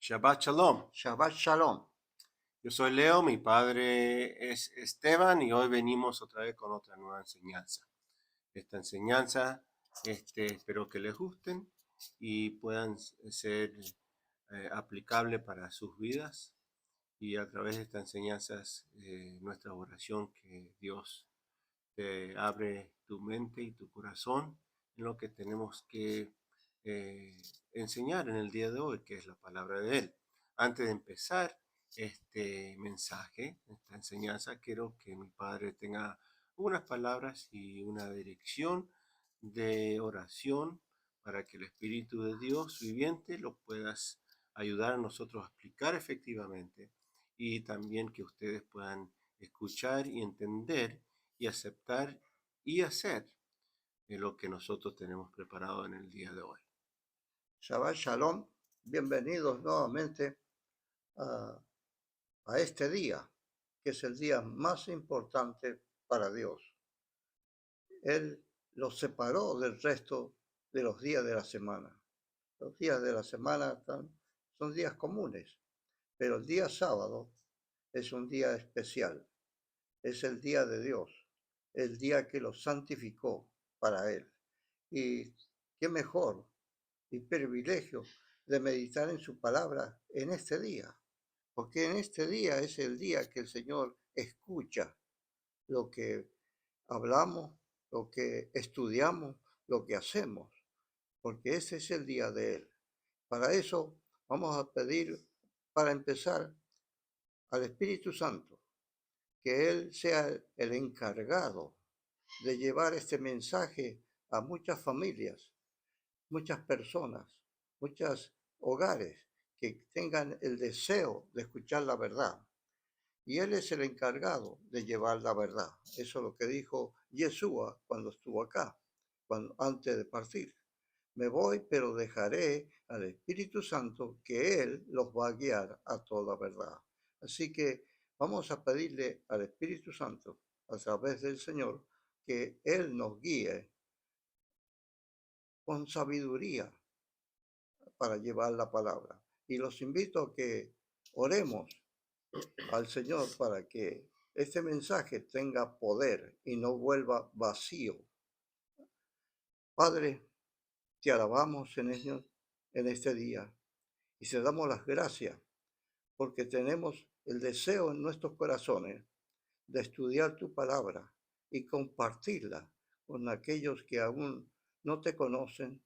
Shabbat Shalom. Shabbat Shalom. Yo soy Leo, mi padre es Esteban y hoy venimos otra vez con otra nueva enseñanza. Esta enseñanza, espero que les gusten y puedan ser aplicables para sus vidas. Y a través de esta enseñanza es nuestra oración que Dios te abre tu mente y tu corazón en lo que tenemos que enseñar en el día de hoy, que es la palabra de Él. Antes de empezar este mensaje, esta enseñanza, quiero que mi padre tenga unas palabras y una dirección de oración para que el Espíritu de Dios viviente lo puedas ayudar a nosotros a explicar efectivamente y también que ustedes puedan escuchar y entender y aceptar y hacer lo que nosotros tenemos preparado en el día de hoy. Shabbat Shalom. Bienvenidos nuevamente a este día, que es el día más importante para Dios. Él los separó del resto de los días de la semana. Los días de la semana son días comunes, pero el día sábado es un día especial. Es el día de Dios, el día que los santificó para Él. Y qué mejor y privilegio de meditar en su palabra en este día, porque en este día es el día que el Señor escucha lo que hablamos, lo que estudiamos, lo que hacemos, porque ese es el día de Él. Para eso vamos a pedir, para empezar, al Espíritu Santo, que Él sea el encargado de llevar este mensaje a muchas familias, muchas personas, muchos hogares que tengan el deseo de escuchar la verdad. Y Él es el encargado de llevar la verdad. Eso es lo que dijo Yeshua cuando estuvo acá, antes de partir. Me voy, pero dejaré al Espíritu Santo que Él los va a guiar a toda verdad. Así que vamos a pedirle al Espíritu Santo, a través del Señor, que Él nos guíe con sabiduría para llevar la palabra. Y los invito a que oremos al Señor para que este mensaje tenga poder y no vuelva vacío. Padre, te alabamos en este día y te damos las gracias porque tenemos el deseo en nuestros corazones de estudiar tu palabra y compartirla con aquellos que aún no te conocen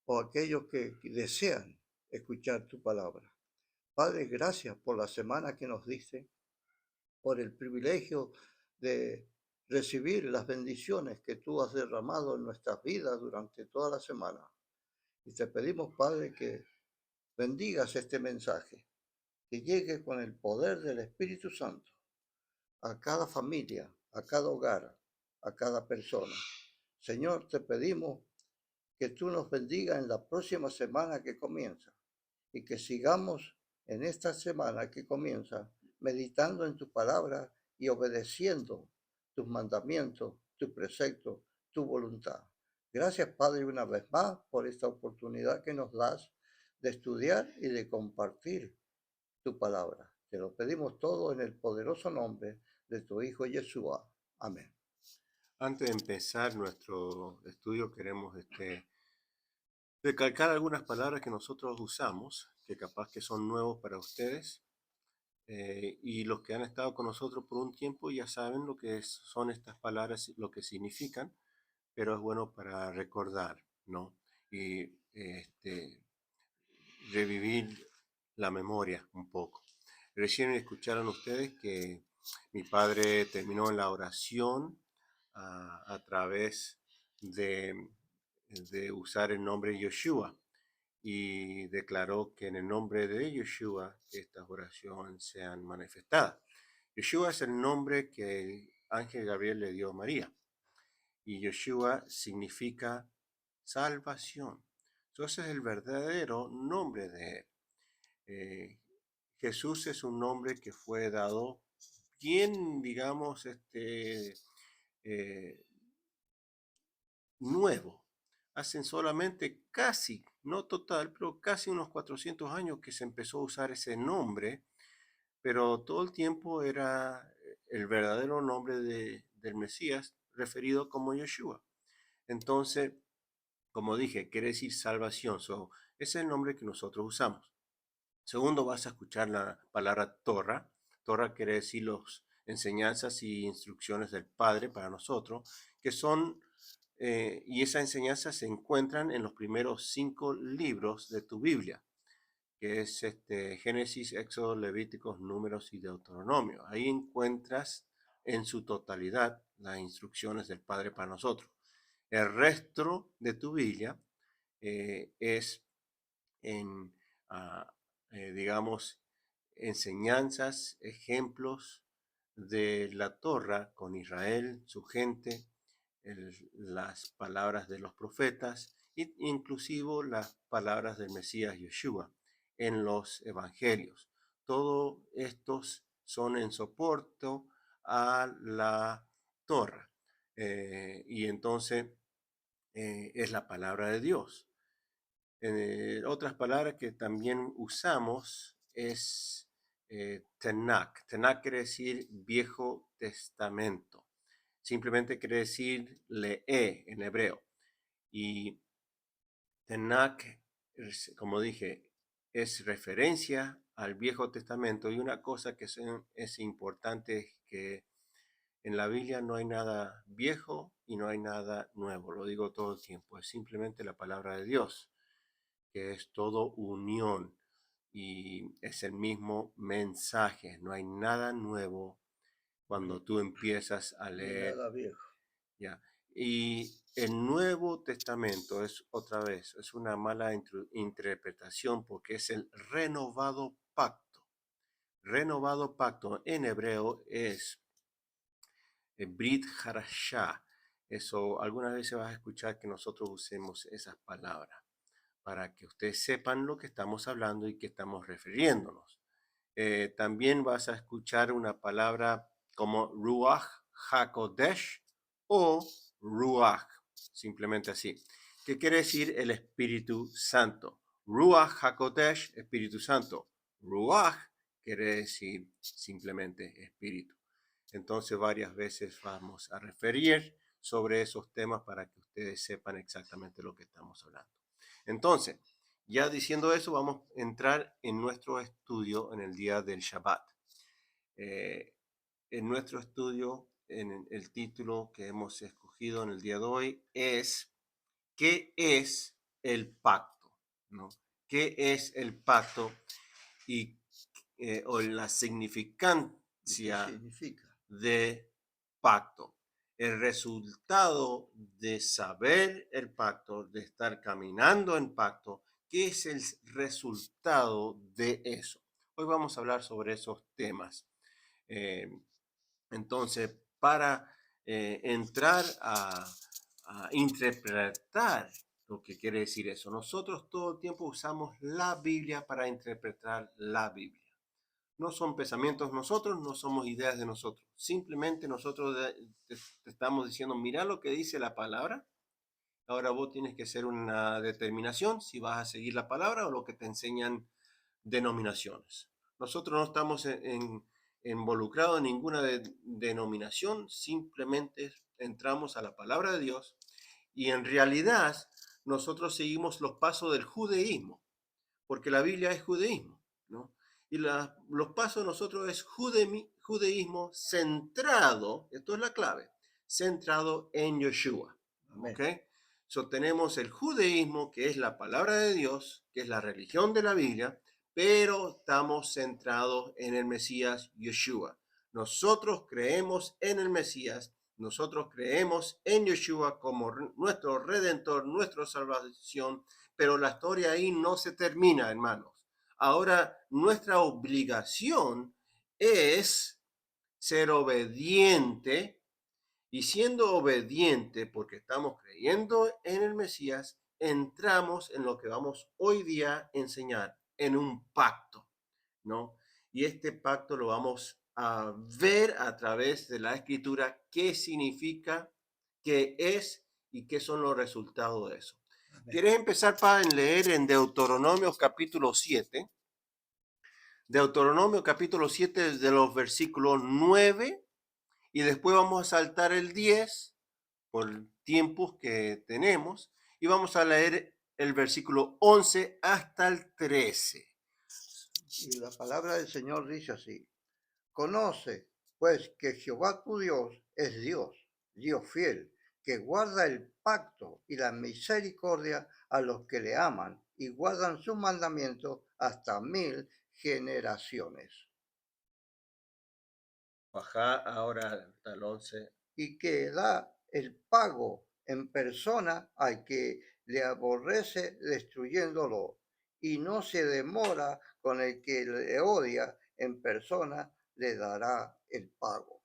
o aquellos que desean escuchar tu palabra. Padre, gracias por la semana que nos diste, por el privilegio de recibir las bendiciones que tú has derramado en nuestras vidas durante toda la semana. Y te pedimos, Padre, que bendigas este mensaje, que llegue con el poder del Espíritu Santo a cada familia, a cada hogar, a cada persona. Señor, te pedimos que tú nos bendigas en la próxima semana que comienza y que sigamos en esta semana que comienza meditando en tu palabra y obedeciendo tus mandamientos, tus preceptos, tu voluntad. Gracias, Padre, una vez más por esta oportunidad que nos das de estudiar y de compartir tu palabra. Te lo pedimos todo en el poderoso nombre de tu Hijo Yeshua. Amén. Antes de empezar nuestro estudio, queremos recalcar algunas palabras que nosotros usamos, que capaz que son nuevos para ustedes. Y los que han estado con nosotros por un tiempo ya saben lo que son estas palabras, lo que significan, pero es bueno para recordar, ¿no? Y revivir la memoria un poco. Recién escucharon ustedes que mi padre terminó en la oración a través de usar el nombre Yeshua y declaró que en el nombre de Yeshua estas oraciones sean manifestadas. Yeshua es el nombre que el ángel Gabriel le dio a María y Yeshua significa salvación. Entonces es el verdadero nombre de él. Jesús es un nombre que fue dado bien, digamos, nuevo. Hacen solamente casi no total, pero casi unos 400 años que se empezó a usar ese nombre, pero todo el tiempo era el verdadero nombre del Mesías referido como Yeshua. Entonces, como dije, quiere decir salvación. So, ese es el nombre que nosotros usamos. Segundo, vas a escuchar la palabra Torah. Torah quiere decir las enseñanzas y instrucciones del Padre para nosotros, que son, y esas enseñanzas se encuentran en los primeros 5 libros de tu Biblia, que es Génesis, Éxodo, Levíticos, Números y Deuteronomio. Ahí encuentras en su totalidad las instrucciones del Padre para nosotros. El resto de tu Biblia es en, ah, digamos, enseñanzas, ejemplos de la Torra con Israel, su gente, las palabras de los profetas e inclusive las palabras del Mesías Yeshua en los evangelios. Todos estos son en soporte a la Torra. Y entonces es la palabra de Dios. Otras palabras que también usamos es Tanakh. Tanakh quiere decir Viejo Testamento. Simplemente quiere decir lee en hebreo. Y Tanakh, como dije, es referencia al Viejo Testamento. Y una cosa que es importante es que en la Biblia no hay nada viejo y no hay nada nuevo. Lo digo todo el tiempo. Es simplemente la palabra de Dios, que es todo unión y es el mismo mensaje. No hay nada nuevo cuando tú empiezas a Ni leer. nada viejo. Ya. Y el Nuevo Testamento es otra vez, es una mala interpretación porque es el renovado pacto. Renovado pacto en hebreo es Brit Harashah. Eso, algunas veces vas a escuchar que nosotros usemos esas palabras para que ustedes sepan lo que estamos hablando y que estamos refiriéndonos. También vas a escuchar una palabra como Ruach HaKodesh o Ruach, simplemente así, que quiere decir el Espíritu Santo. Ruach HaKodesh, Espíritu Santo. Ruach quiere decir simplemente Espíritu. Entonces varias veces vamos a referir sobre esos temas para que ustedes sepan exactamente lo que estamos hablando. Entonces, ya diciendo eso, vamos a entrar en nuestro estudio en el día del Shabbat. En nuestro estudio, en el título que hemos escogido en el día de hoy es ¿qué es el pacto? ¿No? ¿Qué es el pacto y o la ¿Y qué significancia significa? de pacto? El resultado de saber el pacto, de estar caminando en pacto, ¿qué es el resultado de eso? Hoy vamos a hablar sobre esos temas. Eh, entonces, para entrar a interpretar lo que quiere decir eso, nosotros todo el tiempo usamos la Biblia para interpretar la Biblia. No son pensamientos nosotros, no somos ideas de nosotros. Simplemente nosotros te estamos diciendo, mira lo que dice la palabra. Ahora vos tienes que hacer una determinación si vas a seguir la palabra o lo que te enseñan denominaciones. Nosotros no estamos involucrados en ninguna denominación, simplemente entramos a la palabra de Dios y en realidad nosotros seguimos los pasos del judaísmo, porque la Biblia es judaísmo, ¿no? Y los pasos de nosotros es judaísmo centrado, esto es la clave, centrado en Yeshua, ¿ok? Amén. So, tenemos el judaísmo, que es la palabra de Dios, que es la religión de la Biblia, pero estamos centrados en el Mesías Yeshua. Nosotros creemos en el Mesías, nosotros creemos en Yeshua como nuestro redentor, nuestra salvación, pero la historia ahí no se termina, hermanos. Ahora, nuestra obligación es ser obediente y siendo obediente porque estamos creyendo en el Mesías, entramos en lo que vamos hoy día a enseñar, en un pacto, ¿no? Y este pacto lo vamos a ver a través de la escritura qué significa, qué es y qué son los resultados de eso. ¿Quieres empezar para leer en Deuteronomio capítulo 7? Deuteronomio capítulo 7 de los versículos 9 y después vamos a saltar el 10 por tiempos que tenemos y vamos a leer el versículo 11 hasta el 13. Y la palabra del Señor dice así: Conoce, pues, que Jehová tu Dios es Dios, Dios fiel, que guarda el pacto y la misericordia a los que le aman y guardan sus mandamientos hasta 1000 generaciones. Baja ahora hasta el 11. Y que da el pago en persona al que le aborrece destruyéndolo, y no se demora con el que le odia en persona, le dará el pago.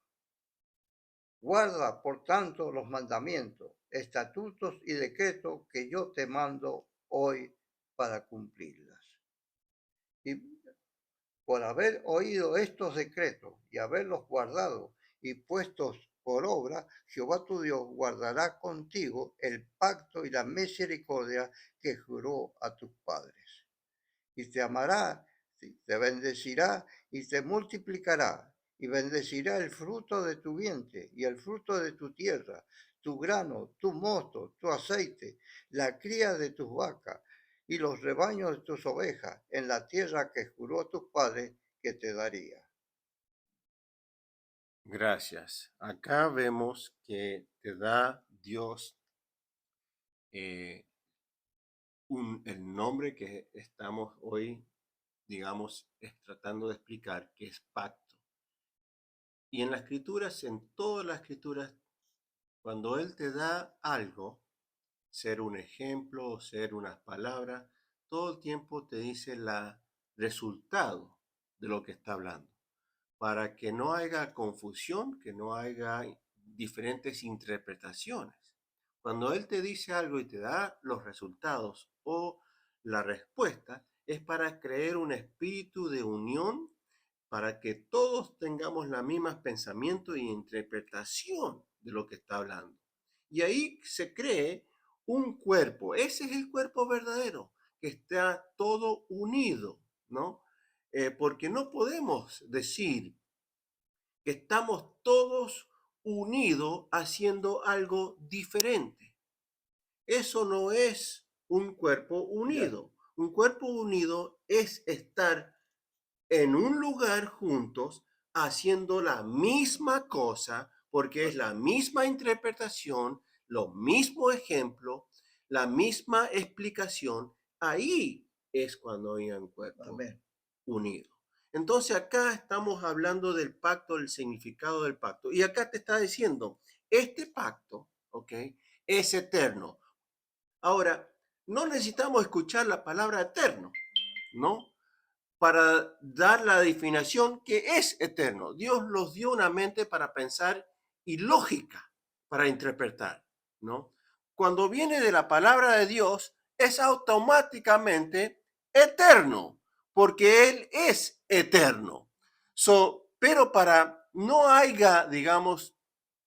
Guarda, por tanto, los mandamientos, estatutos y decretos que yo te mando hoy para cumplirlas. Y por haber oído estos decretos y haberlos guardado y puestos por obra, Jehová tu Dios guardará contigo el pacto y la misericordia que juró a tus padres. Y te amará, te bendecirá y te multiplicará, y bendecirá el fruto de tu vientre y el fruto de tu tierra, tu grano, tu mosto, tu aceite, la cría de tus vacas y los rebaños de tus ovejas en la tierra que juró a tus padres que te daría. Gracias. Acá vemos que te da Dios eh, el nombre que estamos hoy, digamos, tratando de explicar, que es pacto. Y en las escrituras, en todas las escrituras, cuando Él te da algo, ser un ejemplo o ser unas palabras, todo el tiempo te dice el resultado de lo que está hablando, para que no haya confusión, que no haya diferentes interpretaciones. Cuando Él te dice algo y te da los resultados o la respuesta, es para crear un espíritu de unión, para que todos tengamos la misma pensamiento y interpretación de lo que está hablando. Y ahí se cree un cuerpo. Ese es el cuerpo verdadero, que está todo unido, ¿no? Porque no podemos decir que estamos todos unidos haciendo algo diferente. Eso no es un cuerpo Ya, unido. Un cuerpo unido es estar en un lugar juntos haciendo la misma cosa porque es la misma interpretación, lo mismo ejemplo, la misma explicación. Ahí es cuando hay un cuerpo amén. unido. Entonces acá estamos hablando del pacto, el significado del pacto. Y acá te está diciendo, este pacto, ¿ok? Es eterno. Ahora, no necesitamos escuchar la palabra eterno, ¿no? Para dar la definición que es eterno. Dios los dio una mente para pensar y lógica para interpretar, ¿no? Cuando viene de la palabra de Dios, es automáticamente eterno, porque Él es eterno. Pero para no haya, digamos,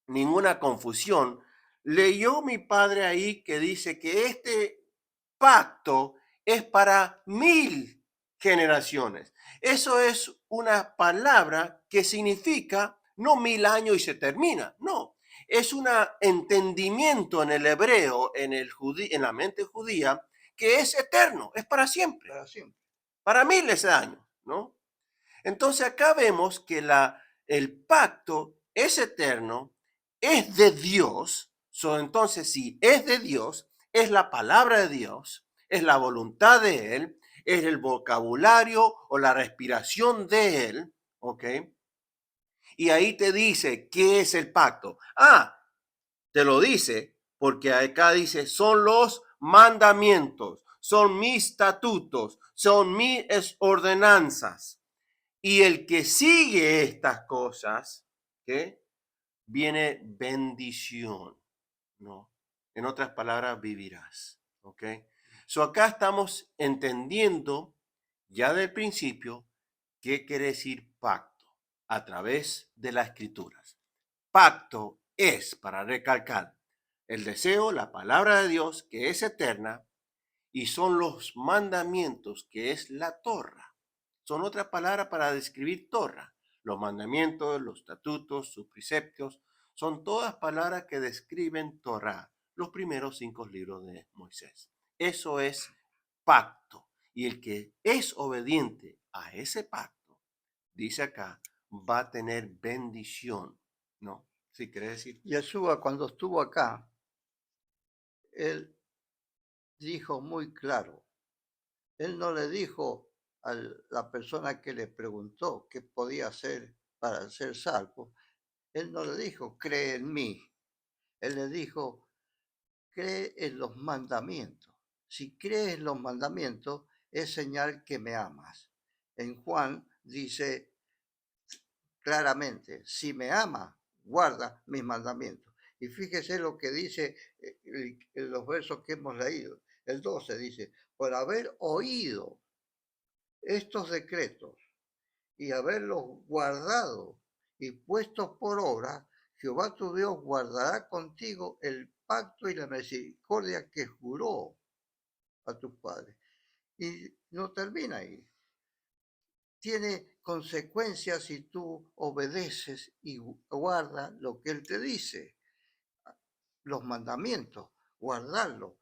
ninguna confusión, leyó mi padre ahí que dice que este pacto es para 1000 generaciones. Eso es una palabra que significa no 1000 años y se termina, no. Es un entendimiento en el hebreo, en la mente judía, que es eterno, es para siempre, Para siempre. para miles de años, ¿no? Entonces acá vemos que el pacto es eterno, es de Dios. Entonces, si es de Dios, es la palabra de Dios, es la voluntad de Él, es el vocabulario o la respiración de Él, ¿ok? Y ahí te dice qué es el pacto. Te lo dice porque acá dice, son los mandamientos, son mis estatutos, son mis ordenanzas. Y el que sigue estas cosas, ¿qué? Viene bendición, ¿no? En otras palabras, vivirás, ¿ok? Acá estamos entendiendo ya del principio qué quiere decir pacto a través de las escrituras. Pacto es, para recalcar, el deseo, la palabra de Dios, que es eterna, y son los mandamientos, que es la Torra. Son otra palabra para describir Torra. Los mandamientos, los estatutos, sus preceptos, son todas palabras que describen Torah, los primeros 5 libros de Moisés. Eso es pacto. Y el que es obediente a ese pacto, dice acá, va a tener bendición, ¿no? ¿Sí quiere decir? Yeshua, cuando estuvo acá, él dijo muy claro, él no le dijo a la persona que le preguntó qué podía hacer para ser salvo, él no le dijo, cree en mí, él le dijo, cree en los mandamientos. Si crees en los mandamientos, es señal que me amas. En Juan dice claramente, si me ama, guarda mis mandamientos. Y fíjese lo que dice en los versos que hemos leído. El 12 dice, por haber oído estos decretos y haberlos guardado y puestos por obra, Jehová tu Dios guardará contigo el pacto y la misericordia que juró a tus padres. Y no termina ahí. Tiene consecuencias si tú obedeces y guardas lo que Él te dice, los mandamientos, guardarlo.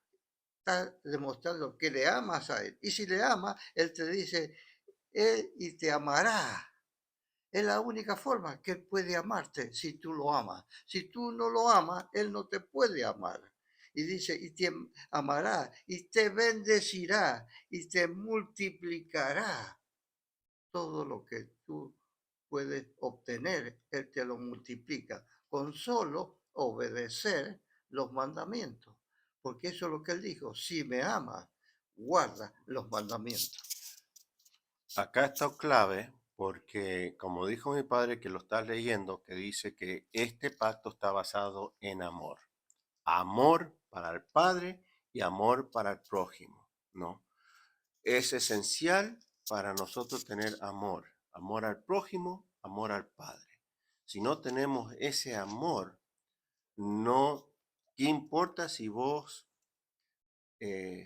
Está demostrando que le amas a Él. Y si le amas, Él te dice, Él y te amará. Es la única forma que Él puede amarte si tú lo amas. Si tú no lo amas, Él no te puede amar. Y dice, y te amará, y te bendecirá, y te multiplicará. Todo lo que tú puedes obtener, Él te lo multiplica con solo obedecer los mandamientos. Porque eso es lo que Él dijo, si me amas, guarda los mandamientos. Acá está clave porque, como dijo mi padre que lo estás leyendo, que dice que este pacto está basado en amor. Amor para el Padre y amor para el prójimo, ¿no? Es esencial para nosotros tener amor. Amor al prójimo, amor al Padre. Si no tenemos ese amor, no, ¿qué importa si vos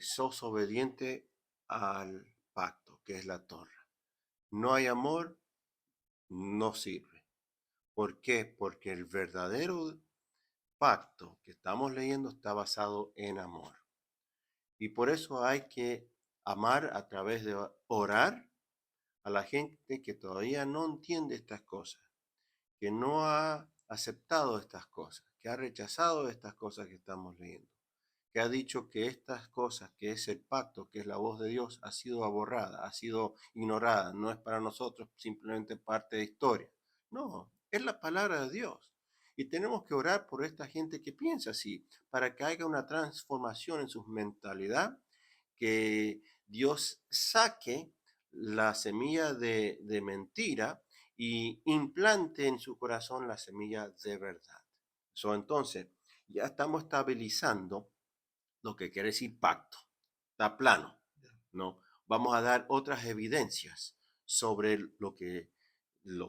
sos obediente al pacto, que es la Torah? No hay amor, no sirve. ¿Por qué? Porque el verdadero pacto que estamos leyendo está basado en amor. Y por eso hay que amar a través de orar a la gente que todavía no entiende estas cosas, que no ha aceptado estas cosas, que ha rechazado estas cosas que estamos leyendo, que ha dicho que estas cosas, que es el pacto, que es la voz de Dios, ha sido aborrada, ha sido ignorada, no es para nosotros simplemente parte de historia. No, es la palabra de Dios. Y tenemos que orar por esta gente que piensa así, para que haya una transformación en su mentalidad, que Dios saque la semilla de mentira y implante en su corazón la semilla de verdad. Entonces, ya estamos estabilizando lo que quiere decir pacto. Está plano, ¿no? Vamos a dar otras evidencias sobre lo que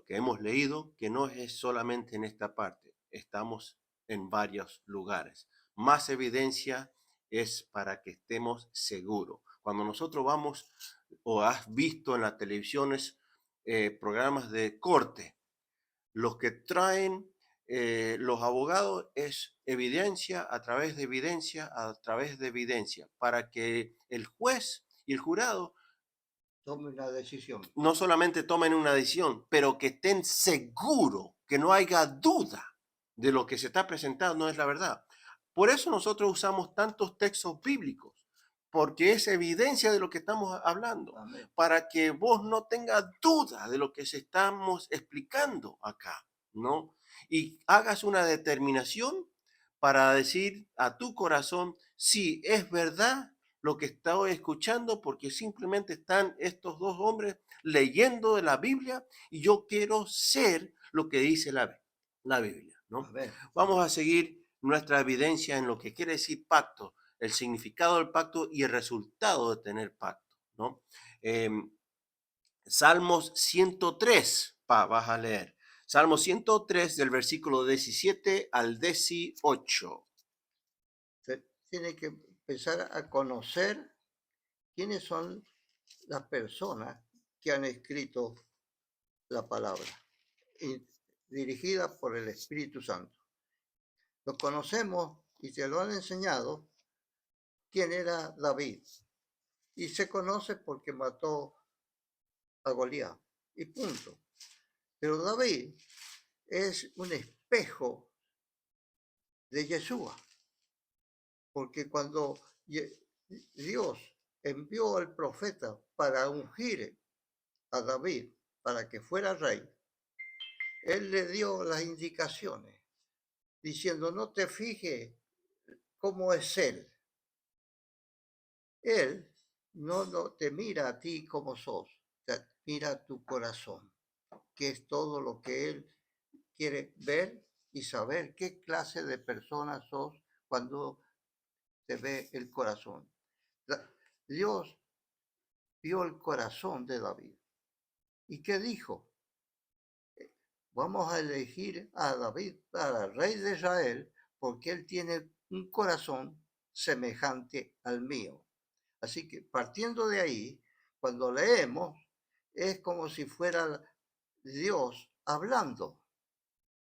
hemos leído, que no es solamente en esta parte, estamos en varios lugares. Más evidencia es para que estemos seguros. Cuando nosotros vamos o has visto en las televisiones programas de corte, los que traen los abogados es evidencia a través de evidencia a través de evidencia, para que el juez y el jurado Tome una decisión. no solamente tomen una decisión, pero que estén seguros, que no haya duda de lo que se está presentando no es la verdad. Por eso nosotros usamos tantos textos bíblicos, porque es evidencia de lo que estamos hablando, Amén. para que vos no tengas duda de lo que se estamos explicando acá, ¿no? Y hagas una determinación para decir a tu corazón, sí, es verdad lo que estoy escuchando, porque simplemente están estos dos hombres leyendo de la Biblia y yo quiero ser lo que dice la Biblia, ¿no? Amén. Vamos a seguir nuestra evidencia en lo que quiere decir pacto, el significado del pacto y el resultado de tener pacto, ¿no? Salmos 103, vas a leer. Salmos 103 del versículo 17 al 18. Se tiene que empezar a conocer quiénes son las personas que han escrito la palabra, y dirigida por el Espíritu Santo. Lo conocemos y te lo han enseñado quién era David. Y se conoce porque mató a Goliat. Y punto. Pero David es un espejo de Yeshua. Porque cuando Dios envió al profeta para ungir a David para que fuera rey, él le dio las indicaciones diciendo: no te fijes cómo es él. Él no te mira a ti como sos, te mira tu corazón, que es todo lo que él quiere ver y saber qué clase de persona sos cuando te ve el corazón. Dios vio el corazón de David. ¿Y qué dijo? Vamos a elegir a David para rey de Israel porque él tiene un corazón semejante al mío. Así que partiendo de ahí, cuando leemos, es como si fuera Dios hablando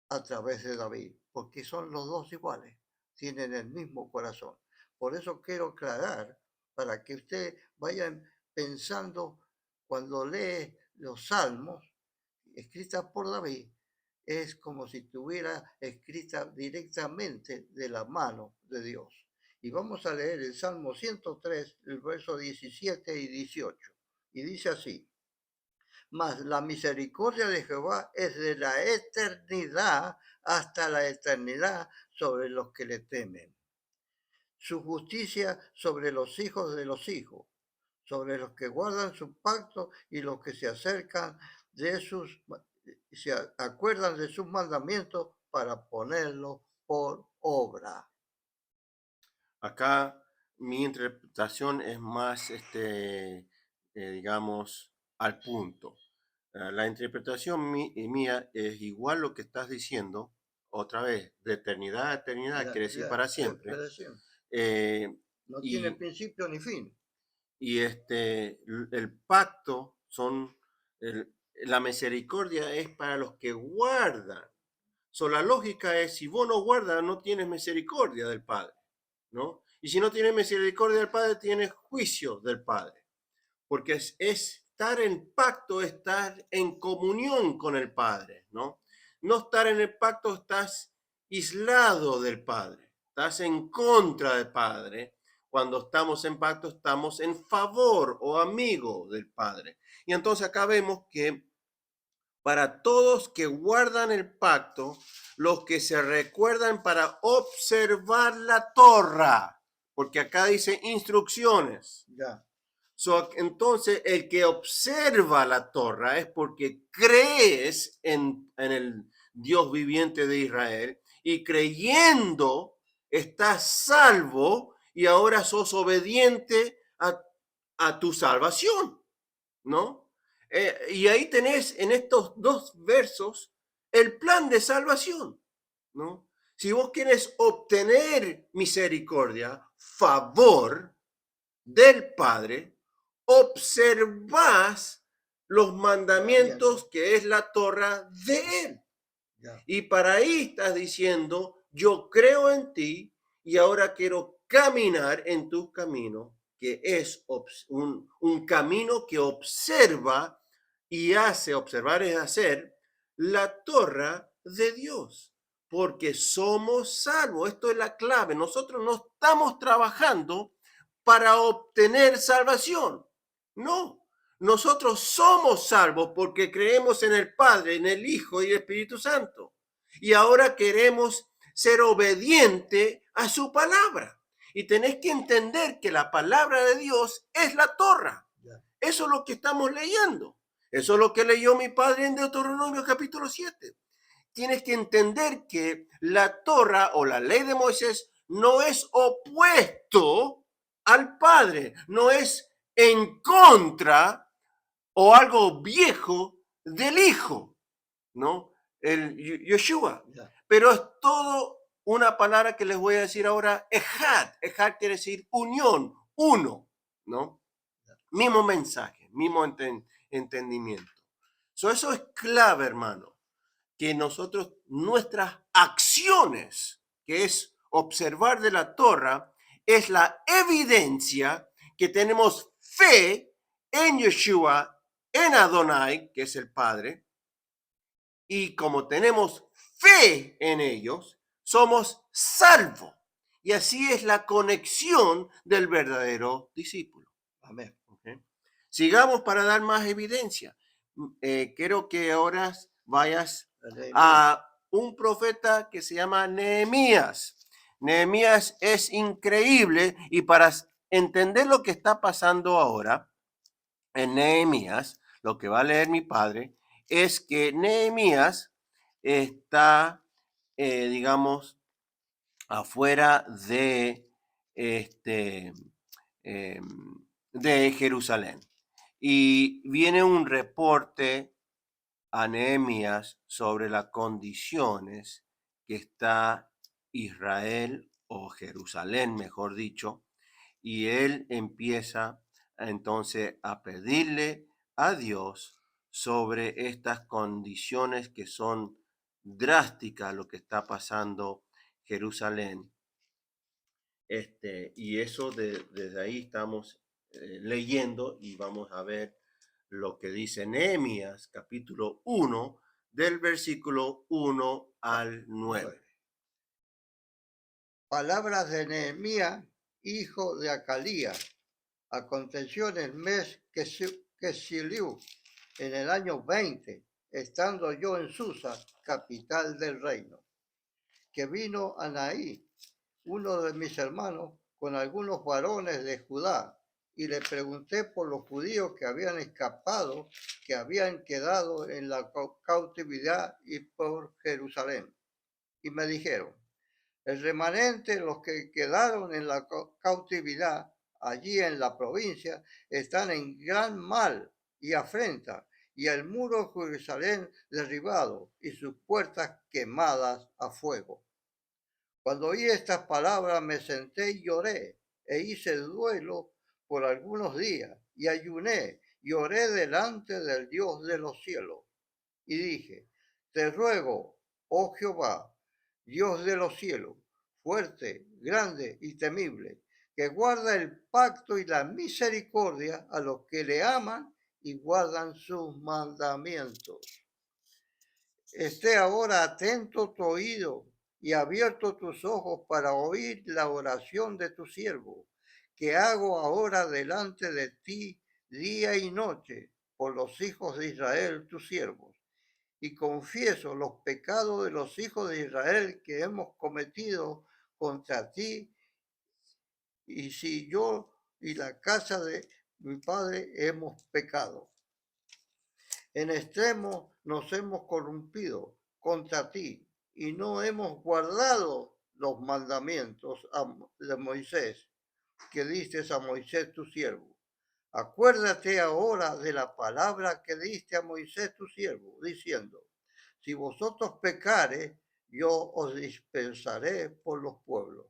a través de David, porque son los dos iguales, tienen el mismo corazón. Por eso quiero aclarar, para que usted vaya pensando cuando lee los salmos escritas por David, es como si estuviera escrita directamente de la mano de Dios. Y vamos a leer el Salmo 103, el verso 17 y 18. Y dice así: mas la misericordia de Jehová es de la eternidad hasta la eternidad sobre los que le temen. Su justicia sobre los hijos de los hijos, sobre los que guardan su pacto y los que se acuerdan de sus mandamientos para ponerlos por obra. Acá mi interpretación es más, digamos, al punto. La interpretación mía es igual lo que estás diciendo, otra vez, de eternidad a eternidad, quiere decir para siempre. No tiene Y, principio ni fin. y el pacto la misericordia es para los que guardan. La lógica es, si vos no guardas, no tienes misericordia del Padre, ¿no? Y si no tienes misericordia del Padre, tienes juicio del Padre. Porque es estar en pacto, estar en comunión con el Padre, ¿no? No estar en el pacto, estás aislado del Padre, estás en contra del Padre. Cuando estamos en pacto, estamos en favor o amigo del Padre. Y entonces acá vemos que para todos que guardan el pacto, los que se recuerdan para observar la Torra, porque acá dice instrucciones. Ya. Entonces, el que observa la Torra es porque crees en el Dios viviente de Israel y creyendo estás salvo y ahora sos obediente a tu salvación, ¿no? Y ahí tenés en estos dos versos el plan de salvación, ¿no? Si vos quieres obtener misericordia, favor del Padre, observás los mandamientos que es la Torra de Él. Ya. Y para ahí estás diciendo, yo creo en ti y ahora quiero caminar en tus caminos, que es un camino que observa y hace, observar es hacer, la Torra de Dios, porque somos salvos. Esto es la clave. Nosotros no estamos trabajando para obtener salvación. No, nosotros somos salvos porque creemos en el Padre, en el Hijo y el Espíritu Santo. Y ahora queremos ser obediente a su palabra. Y tenés que entender que la palabra de Dios es la Torra. Eso es lo que estamos leyendo. Eso es lo que leyó mi padre en Deuteronomio capítulo 7. Tienes que entender que la Torra o la ley de Moisés no es opuesto al Padre, no es en contra o algo viejo del Hijo, ¿no? El Yeshua. Ya. Pero es todo una palabra que les voy a decir ahora, ejad. Ejad quiere decir unión, uno, ¿no? Mismo mensaje, mismo entendimiento. Eso es clave, hermano, que nosotros, nuestras acciones, que es observar de la Torah, es la evidencia que tenemos fe en Yeshua, en Adonai, que es el Padre, y como tenemos fe en ellos, somos salvos. Y así es la conexión del verdadero discípulo. Amén. ¿Okay? Sigamos para dar más evidencia. Quiero que ahora vayas a un profeta que se llama Nehemías. Nehemías es increíble y para entender lo que está pasando ahora en Nehemías, lo que va a leer mi padre, es que Nehemías está, digamos, afuera este, eh, de Jerusalén. Y viene un reporte a Nehemías sobre las condiciones que está Israel o Jerusalén, mejor dicho, y él empieza entonces a pedirle a Dios sobre estas condiciones que son drásticas lo que está pasando Jerusalén. Y eso desde ahí estamos leyendo y vamos a ver lo que dice Nehemías capítulo 1 del versículo 1 al 9. Palabras de Nehemías, hijo de Acalías. Aconteció en el mes que siliú, en el año 20, estando yo en Susa, capital del reino, que vino Anaí, uno de mis hermanos, con algunos varones de Judá, y le pregunté por los judíos que habían escapado, que habían quedado en la cautividad y por Jerusalén. Y me dijeron, el remanente, los que quedaron en la cautividad allí en la provincia, están en gran mal y afrenta, y el muro de Jerusalén derribado y sus puertas quemadas a fuego. Cuando oí estas palabras me senté y lloré, e hice duelo por algunos días, y ayuné y oré delante del Dios de los cielos. Y dije, te ruego, oh Jehová, Dios de los cielos, fuerte, grande y temible, que guarda el pacto y la misericordia a los que le aman y guardan sus mandamientos. Esté ahora atento tu oído y abierto tus ojos para oír la oración de tu siervo, que hago ahora delante de ti día y noche por los hijos de Israel, tus siervos, y confieso los pecados de los hijos de Israel que hemos cometido contra ti, y si yo y la casa de mi padre hemos pecado. En extremo nos hemos corrompido contra ti y no hemos guardado los mandamientos de Moisés que diste a Moisés tu siervo. Acuérdate ahora de la palabra que diste a Moisés tu siervo, diciendo, si vosotros pecares, yo os dispensaré por los pueblos.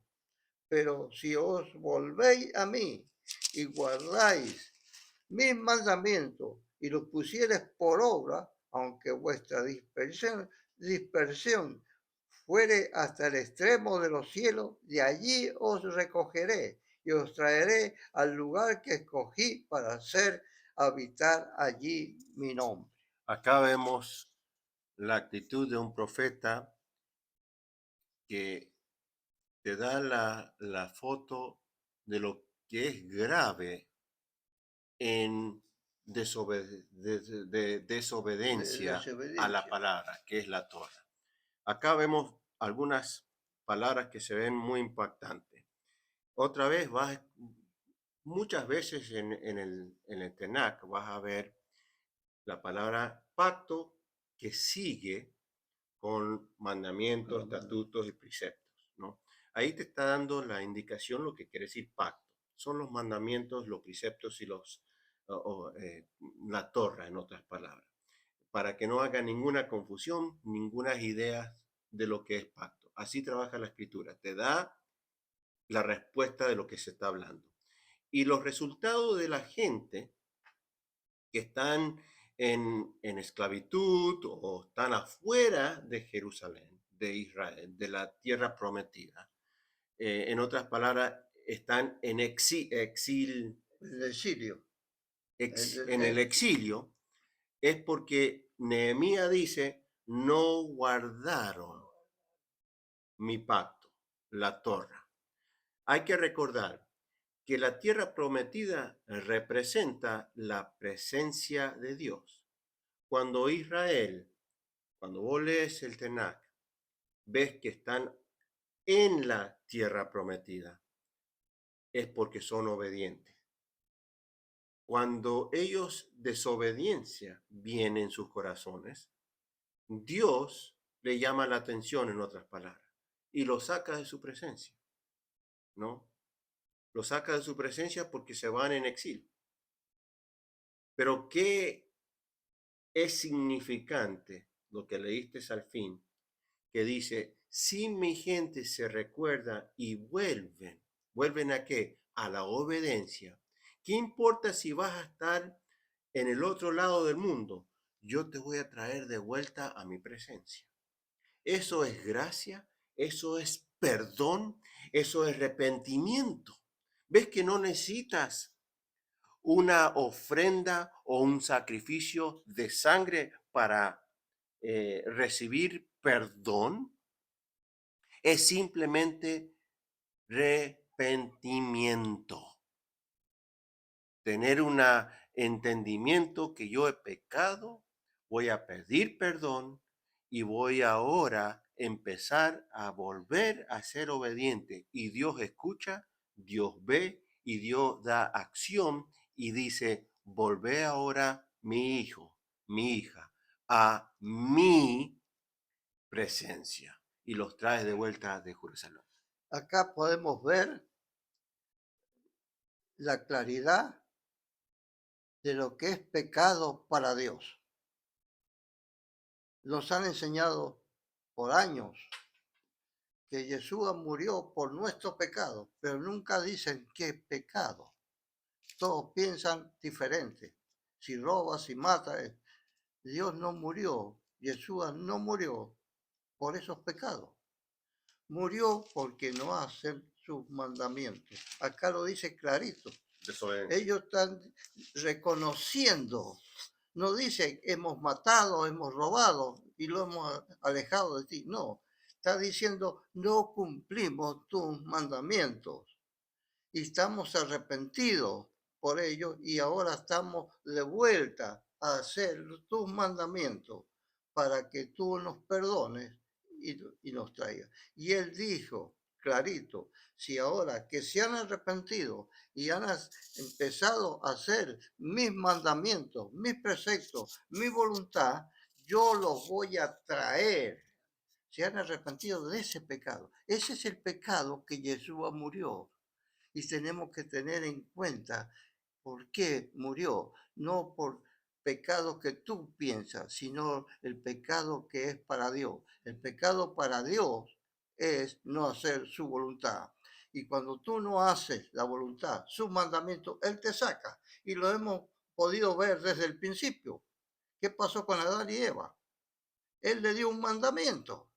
Pero si os volvéis a mí y guardáis mis mandamientos y los pusieres por obra, aunque vuestra dispersión fuere hasta el extremo de los cielos, de allí os recogeré y os traeré al lugar que escogí para hacer habitar allí mi nombre. Acá vemos la actitud de un profeta que te da la foto de lo que es grave en desobediencia a la palabra, que es la Torah. Acá vemos algunas palabras que se ven muy impactantes. Otra vez muchas veces en el Tanakh vas a ver la palabra pacto que sigue con mandamientos, estatutos y preceptos, ¿no? Ahí te está dando la indicación lo que quiere decir pacto. Son los mandamientos, los preceptos y la Torah, en otras palabras. Para que no haga ninguna confusión, ninguna idea de lo que es pacto. Así trabaja la escritura. Te da la respuesta de lo que se está hablando. Y los resultados de la gente que están en esclavitud o están afuera de Jerusalén, de Israel, de la tierra prometida. En otras palabras, están en El exilio. en el exilio, es porque Nehemías dice, no guardaron mi pacto, la Torá. Hay que recordar que la tierra prometida representa la presencia de Dios. Cuando Israel, cuando vos lees el Tanaj, ves que están en la tierra prometida, es porque son obedientes. Cuando ellos desobediencia viene en sus corazones, Dios le llama la atención, en otras palabras, y lo saca de su presencia, ¿no? Lo saca de su presencia porque se van en exilio. Pero ¿qué es significante lo que leíste al fin? Que dice, si mi gente se recuerda y ¿vuelven a qué? A la obediencia. ¿Qué importa si vas a estar en el otro lado del mundo? Yo te voy a traer de vuelta a mi presencia. Eso es gracia, eso es perdón, eso es arrepentimiento. ¿Ves que no necesitas una ofrenda o un sacrificio de sangre para recibir perdón? Es simplemente arrepentimiento. Tener un entendimiento que yo he pecado, voy a pedir perdón y voy ahora empezar a volver a ser obediente. Y Dios escucha, Dios ve y Dios da acción y dice, volvé ahora mi hijo, mi hija, a mi presencia. Y los trae de vuelta de Jerusalén. Acá podemos ver la claridad de lo que es pecado para Dios. Nos han enseñado por años que Yeshua murió por nuestro pecado, pero nunca dicen qué pecado. Todos piensan diferente. Si robas, si matas, Dios no murió, Yeshua no murió por esos pecados. Murió porque no hacen sus mandamientos. Acá lo dice clarito. Ellos están reconociendo. No dice hemos matado, hemos robado y lo hemos alejado de ti. No, está diciendo no cumplimos tus mandamientos y estamos arrepentidos por ello y ahora estamos de vuelta a hacer tus mandamientos para que tú nos perdones y nos traigas. Y él dijo clarito, si ahora que se han arrepentido y han empezado a hacer mis mandamientos, mis preceptos, mi voluntad, yo los voy a traer. Se han arrepentido de ese pecado. Ese es el pecado que Jesús murió. Y tenemos que tener en cuenta por qué murió. No por pecado que tú piensas, sino el pecado que es para Dios. El pecado para Dios es no hacer su voluntad. Y cuando tú no haces la voluntad, sus mandamientos, Él te saca. Y lo hemos podido ver desde el principio. ¿Qué pasó con Adán y Eva? Él le dio un mandamiento.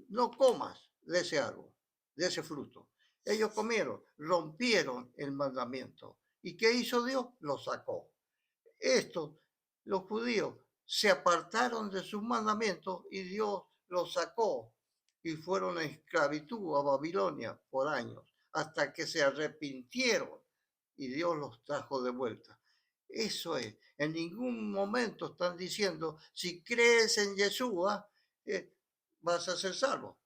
No comas de ese árbol, de ese fruto. Ellos comieron, rompieron el mandamiento. ¿Y qué hizo Dios? Lo sacó. Esto, los judíos se apartaron de sus mandamientos y Dios los sacó y fueron a esclavitud a Babilonia por años, hasta que se arrepintieron y Dios los trajo de vuelta. Eso es, en ningún momento están diciendo, si crees en Yeshua, vas a ser salvo.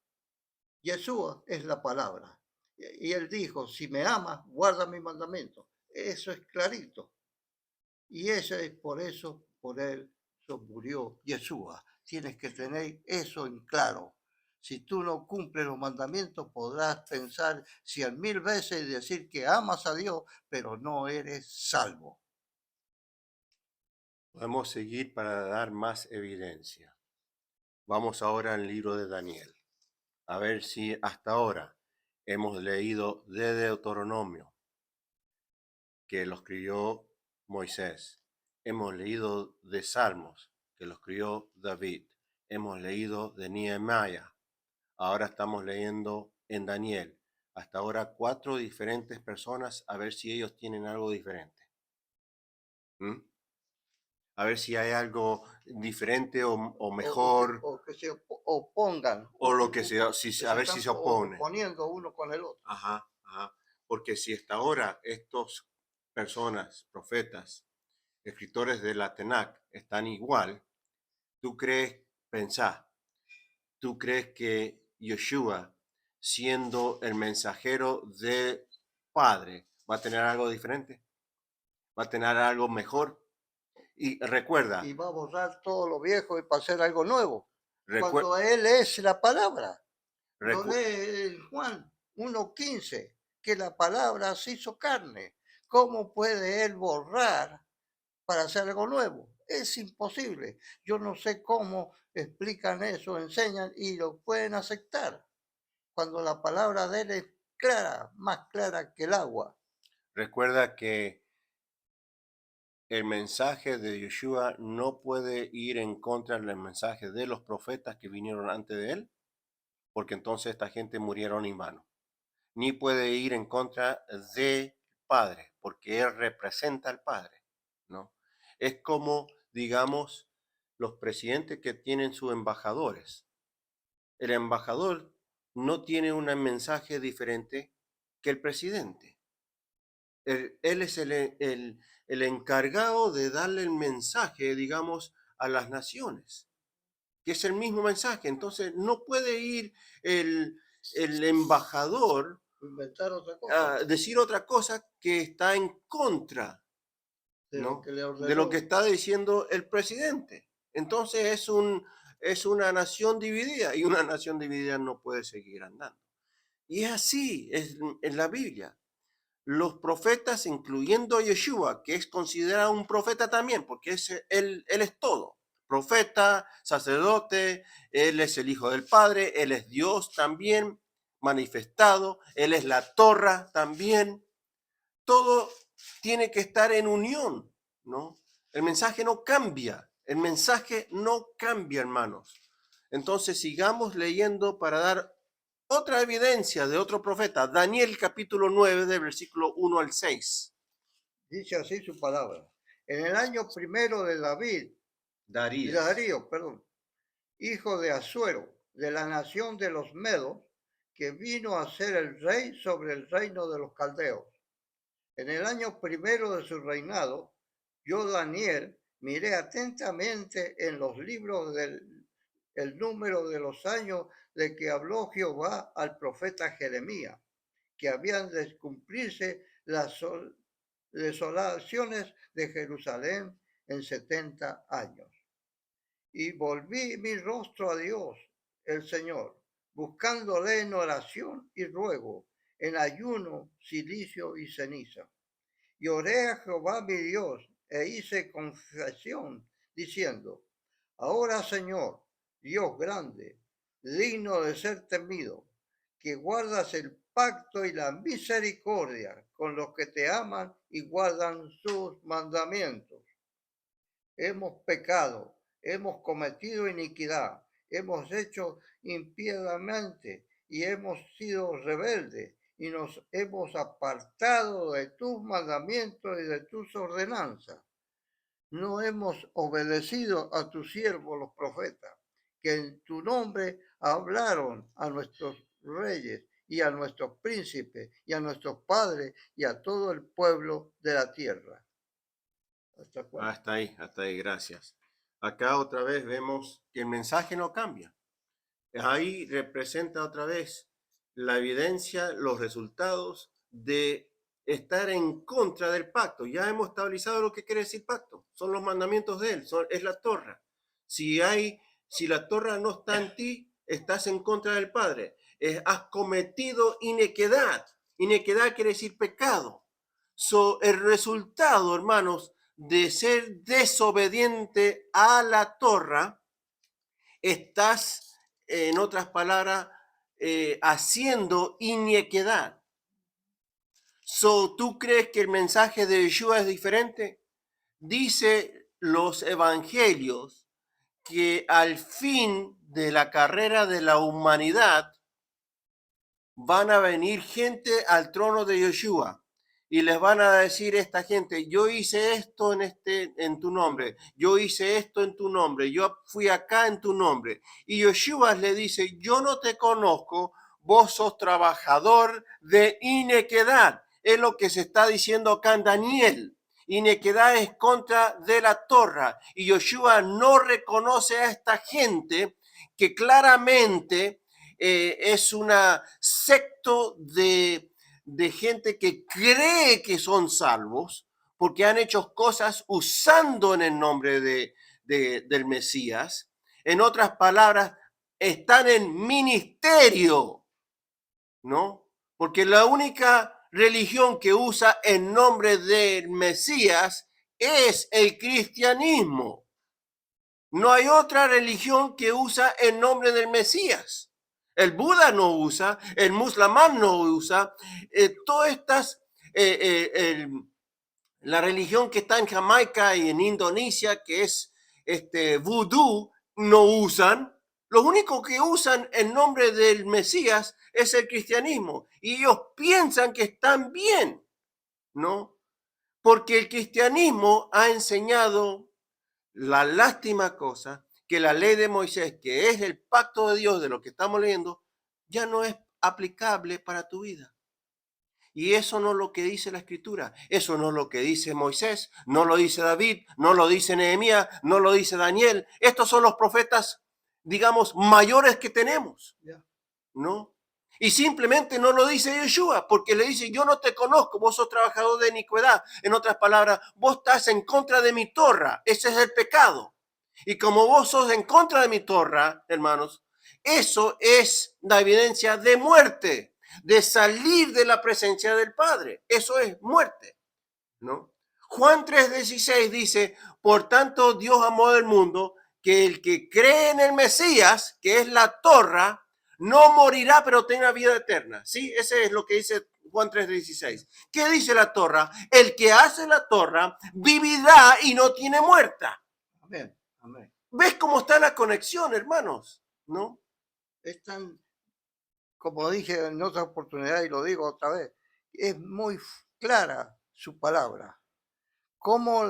Yeshua es la palabra. Y él dijo, si me amas, guarda mi mandamiento. Eso es clarito. Y eso es por eso, por él murió Yeshua. Tienes que tener eso en claro. Si tú no cumples los mandamientos, podrás pensar 100.000 veces y decir que amas a Dios, pero no eres salvo. Podemos seguir para dar más evidencia. Vamos ahora al libro de Daniel. A ver si hasta ahora hemos leído de Deuteronomio, que lo escribió Moisés. Hemos leído de Salmos, que lo escribió David. Hemos leído de Nehemías. Ahora estamos leyendo en Daniel. Hasta ahora 4 diferentes personas, a ver si ellos tienen algo diferente. ¿Mm? A ver si hay algo diferente o mejor, o que se opongan, o lo que sea, que a se ver si están se opone. oponiendo uno con el otro. Ajá, ajá. Porque si hasta ahora estos personas, profetas, escritores de la Tanakh están igual, tú crees, pensá, tú crees que Yeshua, siendo el mensajero del Padre, va a tener algo diferente, va a tener algo mejor. Y recuerda, Y va a borrar todo lo viejo y para hacer algo nuevo. recuerda, Cuando Él es la palabra. Lo recu lee en Juan 1:15, que la palabra se hizo carne. ¿Cómo puede Él borrar para hacer algo nuevo? Es imposible. Yo no sé cómo explican eso, enseñan y lo pueden aceptar. Cuando la palabra de Él es clara, más clara que el agua. recuerda que el mensaje de Yeshua no puede ir en contra del mensaje de los profetas que vinieron antes de él, porque entonces esta gente murieron en vano. Ni puede ir en contra del Padre, porque él representa al Padre, ¿no? Es como, digamos, los presidentes que tienen sus embajadores. El embajador no tiene un mensaje diferente que el presidente. Él es el encargado de darle el mensaje, digamos, a las naciones, que es el mismo mensaje. Entonces, no puede ir el, el embajador Inventar otra cosa a decir otra cosa que está en contra, de lo ¿no? que le De lo que ordenó. está diciendo el presidente. Entonces, es una nación dividida y una nación dividida no puede seguir andando. Y es así, es en la Biblia. Los profetas, incluyendo a Yeshua, que es considerado un profeta también, porque él es todo. Profeta, sacerdote, él es el Hijo del Padre, él es Dios también manifestado, él es la Torra también. Todo tiene que estar en unión, ¿no? El mensaje no cambia, el mensaje no cambia, hermanos. Entonces sigamos leyendo para dar otra evidencia de otro profeta, Daniel capítulo 9, del versículo 1 al 6. Dice así su palabra. En el año primero de Darías. Darío, perdón, hijo de Asuero, de la nación de los Medos, que vino a ser el rey sobre el reino de los caldeos. En el año primero de su reinado, yo, Daniel, miré atentamente en los libros el número de los años de que habló Jehová al profeta Jeremías, que habían de cumplirse las desolaciones de Jerusalén en 70 años. Y volví mi rostro a Dios, el Señor, buscándole en oración y ruego, en ayuno, silicio y ceniza. Y oré a Jehová mi Dios e hice confesión, diciendo, ahora Señor, Dios grande, digno de ser temido, que guardas el pacto y la misericordia con los que te aman y guardan sus mandamientos. Hemos pecado, hemos cometido iniquidad, hemos hecho impiedamente y hemos sido rebeldes y nos hemos apartado de tus mandamientos y de tus ordenanzas. No hemos obedecido a tus siervos los profetas, que en tu nombre hablaron a nuestros reyes y a nuestros príncipes y a nuestros padres y a todo el pueblo de la tierra. Hasta ahí, gracias. Acá otra vez vemos que el mensaje no cambia. Ahí representa otra vez la evidencia, los resultados de estar en contra del pacto. Ya hemos estabilizado lo que quiere decir pacto. Son los mandamientos de él, es la Torra. Si la Torra no está en ti, estás en contra del Padre. Has cometido inequidad. Inequidad quiere decir pecado. El resultado, hermanos, de ser desobediente a la Torra, estás, en otras palabras, haciendo inequidad. ¿Tú crees que el mensaje de Yeshua es diferente? Dice los evangelios que al fin de la carrera de la humanidad van a venir gente al trono de Yeshua y les van a decir esta gente, yo hice esto en tu nombre, yo hice esto en tu nombre, yo fui acá en tu nombre. Y Yeshua le dice, yo no te conozco, vos sos trabajador de inequidad. Es lo que se está diciendo acá en Daniel. Inequidad es contra de la Torra. Y Yeshua no reconoce a esta gente que claramente es una secto de gente que cree que son salvos porque han hecho cosas usando en el nombre del Mesías. En otras palabras, están en ministerio, ¿no? Porque la única religión que usa en nombre del Mesías es el cristianismo. No hay otra religión que usa el nombre del Mesías. El Buda no usa, el musulmán no usa, todas estas, la religión que está en Jamaica y en Indonesia, que es vudú, no usan. Los únicos que usan el nombre del Mesías es el cristianismo. Y ellos piensan que están bien, ¿no? Porque el cristianismo ha enseñado la lástima cosa que la ley de Moisés, que es el pacto de Dios de lo que estamos leyendo, ya no es aplicable para tu vida. Y eso no es lo que dice la escritura, eso no es lo que dice Moisés, no lo dice David, no lo dice Nehemías, no lo dice Daniel. Estos son los profetas, digamos, mayores que tenemos, ¿no? Y simplemente no lo dice Yeshua, porque le dice, yo no te conozco, vos sos trabajador de iniquidad. En otras palabras, vos estás en contra de mi Torra, ese es el pecado. Y como vos sos en contra de mi Torra, hermanos, eso es la evidencia de muerte, de salir de la presencia del Padre. Eso es muerte, ¿no? Juan 3:16 dice, por tanto Dios amó al mundo que el que cree en el Mesías, que es la Torra, no morirá, pero tenga vida eterna. ¿Sí? Ese es lo que dice Juan 3:16. ¿Qué dice la Torra? El que hace la Torra vivirá y no tiene muerta. Amén, amén. ¿Ves cómo está la conexión, hermanos? ¿No? Es tan, como dije en otra oportunidad y lo digo otra vez, es muy clara su palabra. Como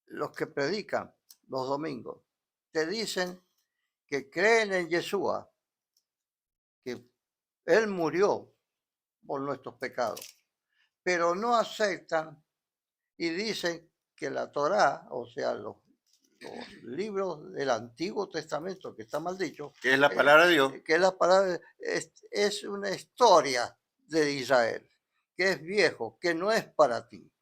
los que predican los domingos te dicen que creen en Yeshua, que Él murió por nuestros pecados, pero no aceptan y dicen que la Torá, o sea, los libros del Antiguo Testamento, que está mal dicho, Que es la palabra de Dios. que es la palabra, es una historia de Israel, que es viejo, que no es para ti.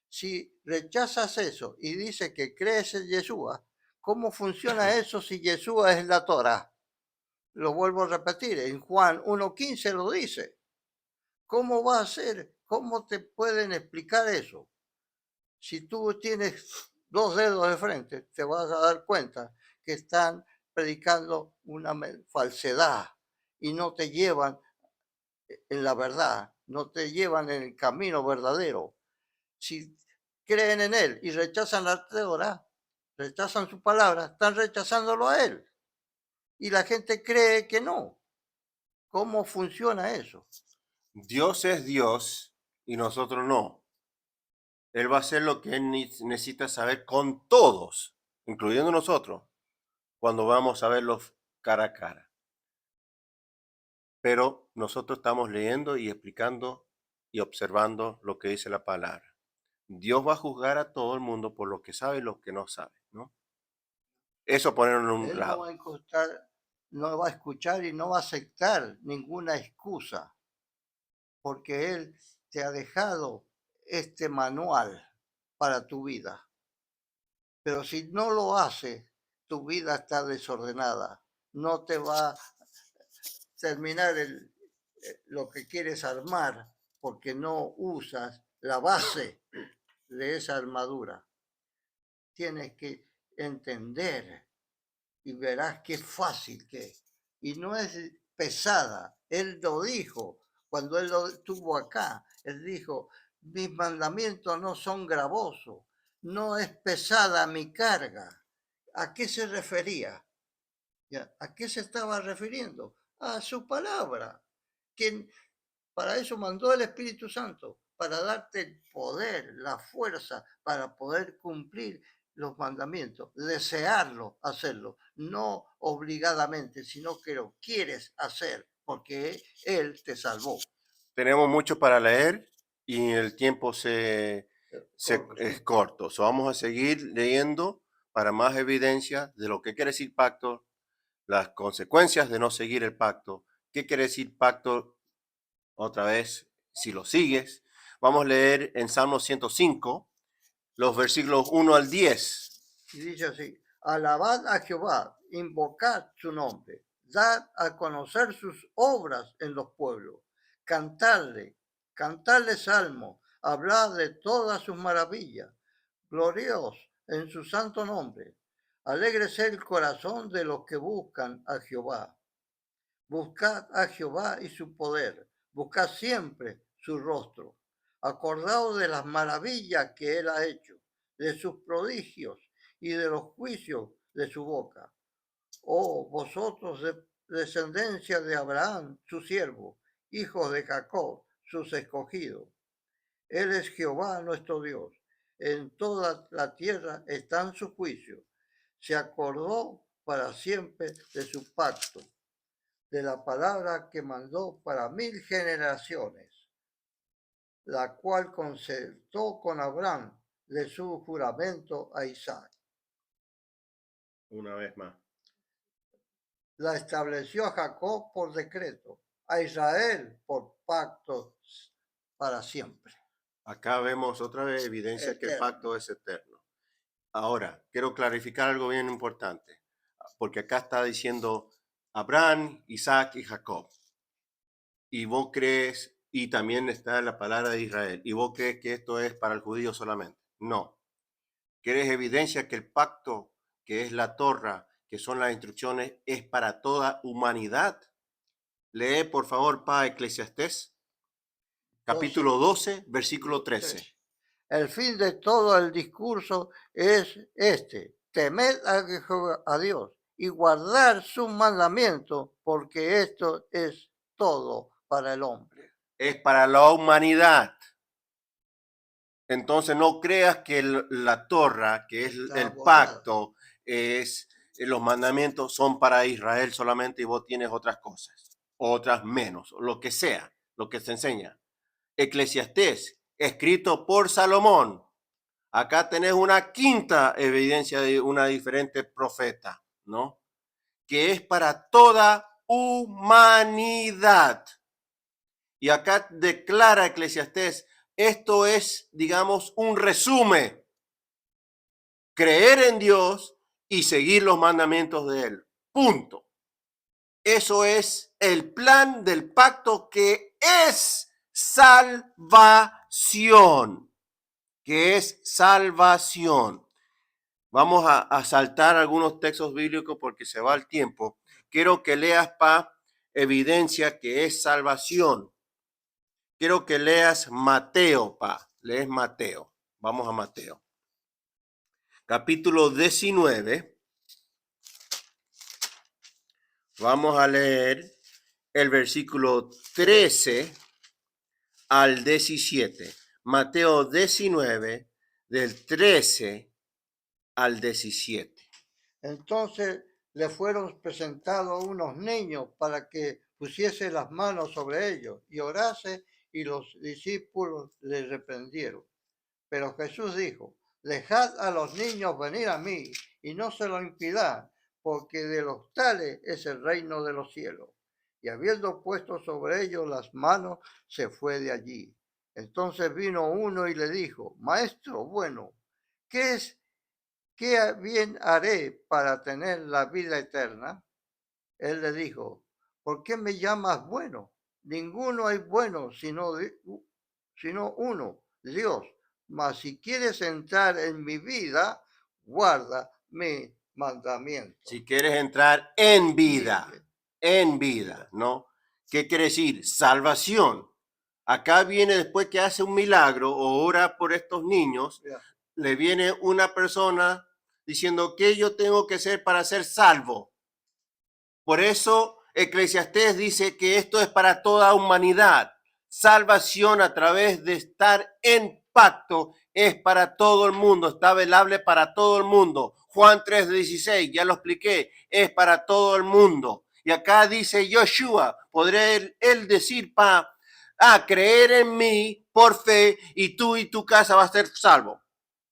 Si rechazas eso y dices que crees en Yeshua, ¿cómo funciona eso si Yeshua es la Torá? Lo vuelvo a repetir, en Juan 1:15 lo dice. ¿Cómo va a ser? ¿Cómo te pueden explicar eso? Si tú tienes dos dedos de frente, te vas a dar cuenta que están predicando una falsedad y no te llevan en la verdad, no te llevan en el camino verdadero. Si creen en Él y rechazan la Torah, rechazan su palabra, están rechazándolo a Él. Y la gente cree que no. ¿Cómo funciona eso? Dios es Dios y nosotros no. Él va a hacer lo que él necesita saber con todos, incluyendo nosotros, cuando vamos a verlos cara a cara. Pero nosotros estamos leyendo y explicando y observando lo que dice la palabra. Dios va a juzgar a todo el mundo por lo que sabe y lo que no sabe, ¿no? Eso ponerlo en un Él lado. no va a escuchar y no va a aceptar ninguna excusa, porque Él te ha dejado este manual para tu vida. Pero si no lo hace, tu vida está desordenada. No te va a terminar lo que quieres armar porque no usas la base de esa armadura. Tienes que entender y verás qué fácil que es. Y no es pesada. Él lo dijo. cuando él lo estuvo acá, él dijo, mis mandamientos no son gravosos, no es pesada mi carga. ¿A qué se refería? ¿Ya? ¿A qué se estaba refiriendo? A su palabra. Quien para eso mandó el Espíritu Santo, para darte el poder, la fuerza para poder cumplir los mandamientos, desearlo, hacerlo, no obligadamente, sino que lo quieres hacer porque Él te salvó. Tenemos mucho para leer y el tiempo es corto. So, vamos a seguir leyendo para más evidencia de lo que quiere decir pacto, las consecuencias de no seguir el pacto, qué quiere decir pacto otra vez si lo sigues. Vamos a leer en Salmo 105 los versículos 1 al 10. Y dice así, alabad a Jehová, invocad su nombre, dad a conocer sus obras en los pueblos, cantarle, cantarle salmo, hablad de todas sus maravillas, gloriosos en su santo nombre. Alégrese el corazón de los que buscan a Jehová. Buscad a Jehová y su poder, buscad siempre su rostro. Acordaos de las maravillas que él ha hecho, de sus prodigios y de los juicios de su boca. Oh, vosotros de descendencia de Abraham, su siervo, hijos de Jacob, sus escogidos. Él es Jehová nuestro Dios. En toda la tierra están sus juicios. Se acordó para siempre de su pacto, de la palabra que mandó para 1000 generaciones, la cual concertó con Abraham de su juramento a Isaac. Una vez más. La estableció a Jacob por decreto, a Israel por pacto para siempre. Acá vemos otra vez evidencia que el pacto es eterno. Ahora, quiero clarificar algo bien importante, porque acá está diciendo Abraham, Isaac y Jacob. Y vos crees, y también está la palabra de Israel, y vos crees que esto es para el judío solamente. No. ¿Quieres evidencia que el pacto, que es la Torra, que son las instrucciones, es para toda humanidad? Lee, por favor, para Eclesiastés, capítulo 12, versículo 13. El fin de todo el discurso es este: temed a Dios y guardar sus mandamientos, porque esto es todo para el hombre. Es para la humanidad. Entonces no creas que la Torra, que es el pacto, es los mandamientos son para Israel solamente y vos tienes otras cosas, otras menos, lo que sea, lo que se enseña. Eclesiastés, escrito por Salomón. Acá tenés una quinta evidencia de una diferente profeta, ¿no? Que es para toda humanidad. Y acá declara Eclesiastés, esto es, digamos, un resumen. Creer en Dios y seguir los mandamientos de Él. Punto. Eso es el plan del pacto que es salvación. Que es salvación. Vamos a saltar algunos textos bíblicos porque se va el tiempo. Quiero que leas para evidencia que es salvación. Quiero que leas Mateo, lees Mateo. Vamos a Mateo. Capítulo 19. Vamos a leer el versículo 13 al 17. Mateo 19, del 13 al 17. Entonces le fueron presentados unos niños para que pusiese las manos sobre ellos y orase, y los discípulos le reprendieron. Pero Jesús dijo: dejad a los niños venir a mí y no se lo impidan, porque de los tales es el reino de los cielos. Y habiendo puesto sobre ellos las manos, se fue de allí. Entonces vino uno y le dijo: Maestro bueno, ¿qué bien haré para tener la vida eterna? Él le dijo: ¿por qué me llamas bueno? Ninguno es bueno sino uno, Dios. Mas si quieres entrar en mi vida, guarda mi mandamiento. Si quieres entrar en vida, ¿no? ¿Qué quiere decir? Salvación. Acá viene después que hace un milagro o ora por estos niños, le viene una persona diciendo que yo tengo que hacer para ser salvo. Por eso Eclesiastés dice que esto es para toda humanidad. Salvación a través de estar en pacto es para todo el mundo, está velable para todo el mundo. Juan 3:16, ya lo expliqué, es para todo el mundo. Y acá dice Yoshua, podré él decir creer en mí por fe y tú y tu casa vas a ser salvo.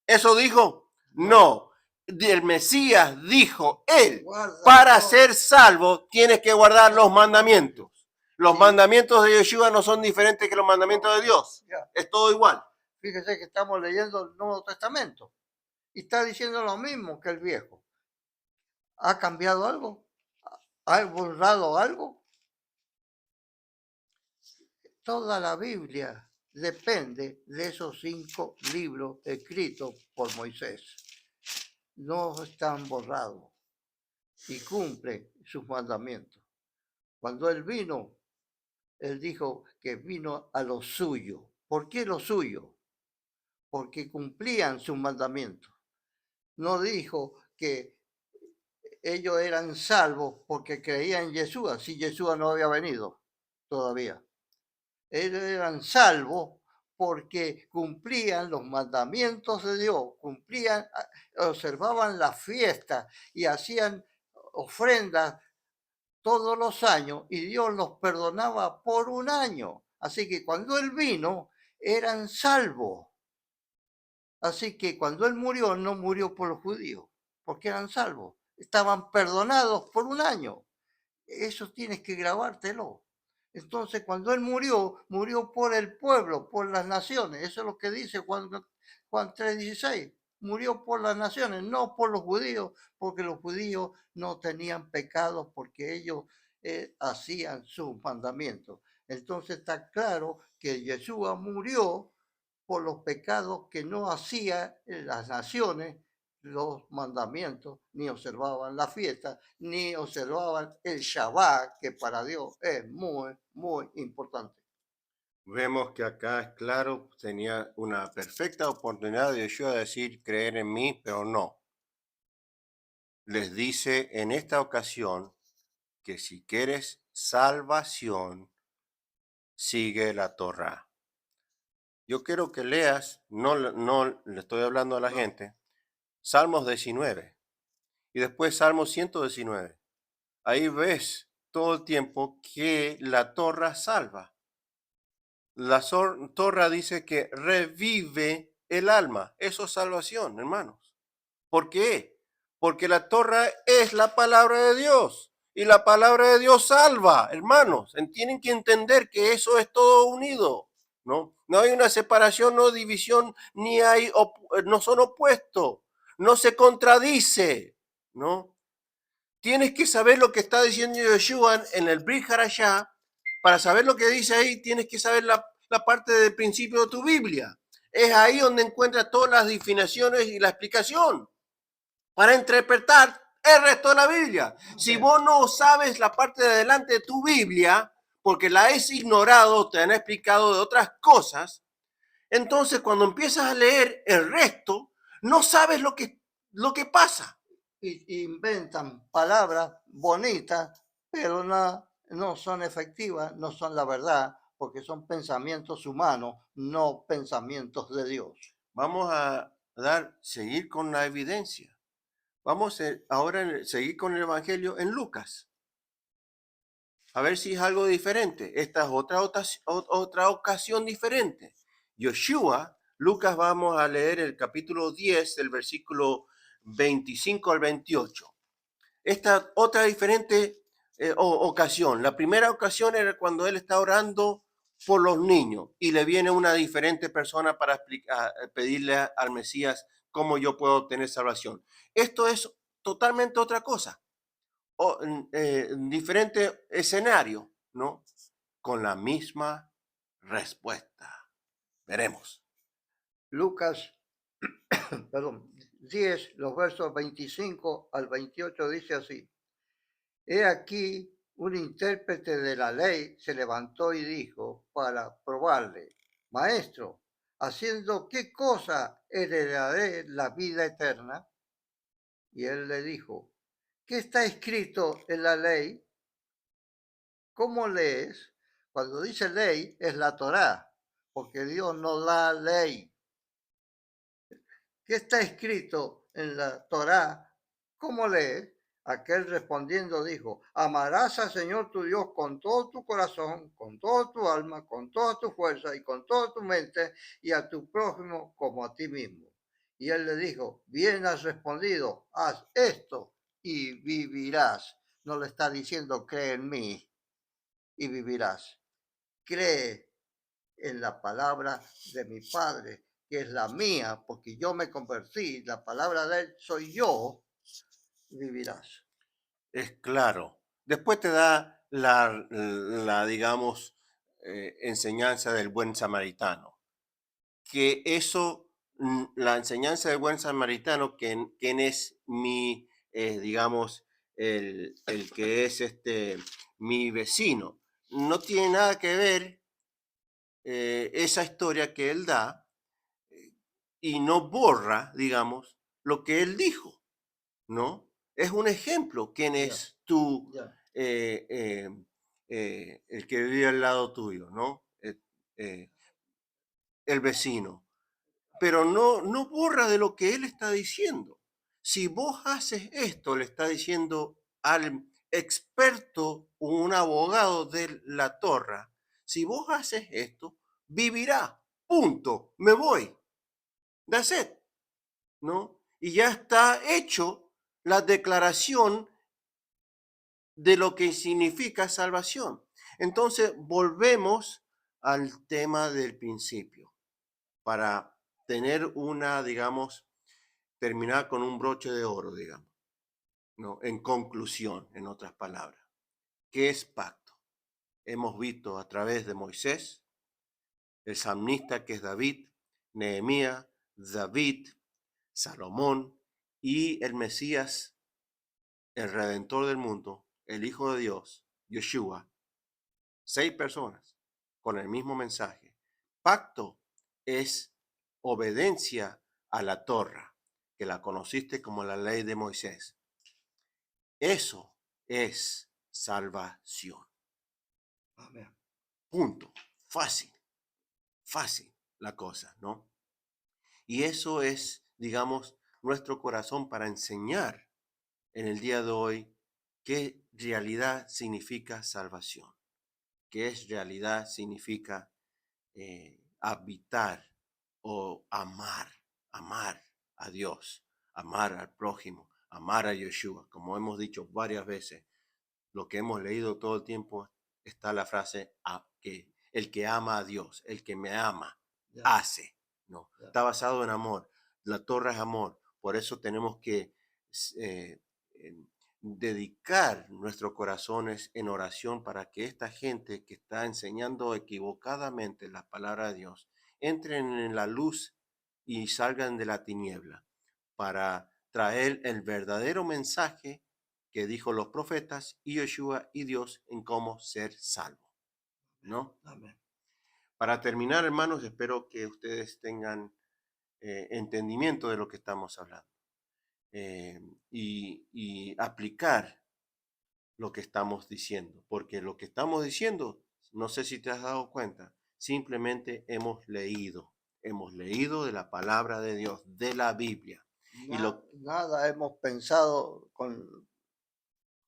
¿Eso dijo? No. El Mesías dijo, él, para ser salvo, tienes que guardar los mandamientos. Los mandamientos de Yeshua no son diferentes que los mandamientos de Dios. Es todo igual. Fíjese que estamos leyendo el Nuevo Testamento y está diciendo lo mismo que el Viejo. ¿Ha cambiado algo? ¿Ha borrado algo? Toda la Biblia depende de esos 5 libros escritos por Moisés. No están borrados y cumplen sus mandamientos. Cuando él vino, él dijo que vino a lo suyo. ¿Por qué lo suyo? Porque cumplían sus mandamientos. No dijo que ellos eran salvos porque creían en Yeshua, si Yeshua no había venido todavía. Ellos eran salvos porque cumplían los mandamientos de Dios, observaban la fiesta y hacían ofrendas todos los años y Dios los perdonaba por un año. Así que cuando Él vino, eran salvos. Así que cuando Él murió, no murió por los judíos, porque eran salvos. Estaban perdonados por un año. Eso tienes que grabártelo. Entonces, cuando Él murió, murió por el pueblo, por las naciones. Eso es lo que dice Juan 3:16. Murió por las naciones, no por los judíos, porque los judíos no tenían pecados porque ellos hacían sus mandamientos. Entonces está claro que Yeshua murió por los pecados que no hacían las naciones, los mandamientos, ni observaban la fiesta, ni observaban el Shabbat, que para Dios es muy, muy importante. Vemos que acá es claro, tenía una perfecta oportunidad de Yeshua de decir creer en mí, pero no. Les dice en esta ocasión que si quieres salvación, sigue la Torá. Yo quiero que leas, no le estoy hablando a la gente, Salmos 19 y después Salmos 119. Ahí ves todo el tiempo que la Torá salva. La Torá dice que revive el alma. Eso es salvación, hermanos. ¿Por qué? Porque la Torá es la palabra de Dios y la palabra de Dios salva, hermanos. Tienen que entender que eso es todo unido, ¿no? No hay una separación, no división, ni hay, no son opuestos, no se contradice, ¿no? Tienes que saber lo que está diciendo Yeshua en el Brit Hadashah. Para saber lo que dice ahí, tienes que saber la parte del principio de tu Biblia. Es ahí donde encuentras todas las definiciones y la explicación para interpretar el resto de la Biblia. Si vos no sabes la parte de adelante de tu Biblia, porque la has ignorado, te han explicado de otras cosas, entonces cuando empiezas a leer el resto, no sabes lo que pasa. Y inventan palabras bonitas, pero no son efectivas, no son la verdad, porque son pensamientos humanos, no pensamientos de Dios. Vamos a seguir con la evidencia. Vamos ahora a seguir con el Evangelio en Lucas. A ver si es algo diferente. Esta es otra ocasión diferente. Yoshua, Lucas, vamos a leer el capítulo 10, del versículo 25 al 28. Esta otra diferente ocasión. La primera ocasión era cuando él está orando por los niños y le viene una diferente persona para pedirle al Mesías cómo yo puedo obtener salvación. Esto es totalmente otra cosa. Diferente escenario, ¿no? Con la misma respuesta. Veremos. Lucas, perdón, 10, los versos 25 al 28 dice así. He aquí un intérprete de la ley se levantó y dijo para probarle, Maestro, ¿haciendo qué cosa heredaré la vida eterna? Y él le dijo, ¿qué está escrito en la ley? ¿Cómo lees? Cuando dice ley es la Torá, porque Dios no da ley. ¿Qué está escrito en la Torá? ¿Cómo lees? Aquel respondiendo dijo, amarás al Señor tu Dios con todo tu corazón, con toda tu alma, con toda tu fuerza y con toda tu mente, y a tu prójimo como a ti mismo. Y él le dijo, bien has respondido, haz esto y vivirás. No le está diciendo, cree en mí y vivirás. Cree en la palabra de mi Padre, que es la mía, porque yo me convertí, la palabra de Él soy yo, vivirás. Es claro. Después te da digamos, enseñanza del buen samaritano. Que eso, la enseñanza del buen samaritano, quién es mi, digamos, el que es mi vecino, no tiene nada que ver esa historia que él da y no borra, digamos, lo que él dijo, ¿no? Es un ejemplo, quién Ya, es tú, ya, eh, eh, el que vive al lado tuyo, ¿no? Eh, el vecino. Pero no borra de lo que él está diciendo. Si vos haces esto, le está diciendo al experto, un abogado de la torre, si vos haces esto, vivirá. Punto. Me voy. That's it. ¿No? Y ya está hecho la declaración de lo que significa salvación. Entonces, volvemos al tema del principio para tener una, digamos, terminar con un broche de oro, digamos, ¿no? En conclusión, en otras palabras. ¿Qué es pacto? Hemos visto a través de Moisés, el salmista que es David, Nehemías, David, Salomón y el Mesías, el Redentor del mundo, el Hijo de Dios, Yeshua. 6 personas con el mismo mensaje. Pacto es obediencia a la Torra, que la conociste como la ley de Moisés. Eso es salvación. amén. Punto. Fácil, fácil la cosa, ¿no? Y eso es, digamos, nuestro corazón para enseñar en el día de hoy qué realidad significa salvación, qué es realidad significa habitar o amar a Dios, amar al prójimo, amar a Yeshua. Como hemos dicho varias veces, lo que hemos leído todo el tiempo está la frase que el que ama a Dios, el que me ama, Ya, hace. No, ya, está basado en amor. La torre es amor. Por eso tenemos que eh, dedicar nuestros corazones en oración para que esta gente que está enseñando equivocadamente la palabra de Dios entren en la luz y salgan de la tiniebla para traer el verdadero mensaje que dijo los profetas y Yeshua y Dios en cómo ser salvo, ¿no? amén. Para terminar, hermanos, espero que ustedes tengan entendimiento de lo que estamos hablando eh, y aplicar lo que estamos diciendo, porque lo que estamos diciendo, no sé si te has dado cuenta, simplemente hemos leído de la palabra de Dios, de la Biblia. Y Nada hemos pensado con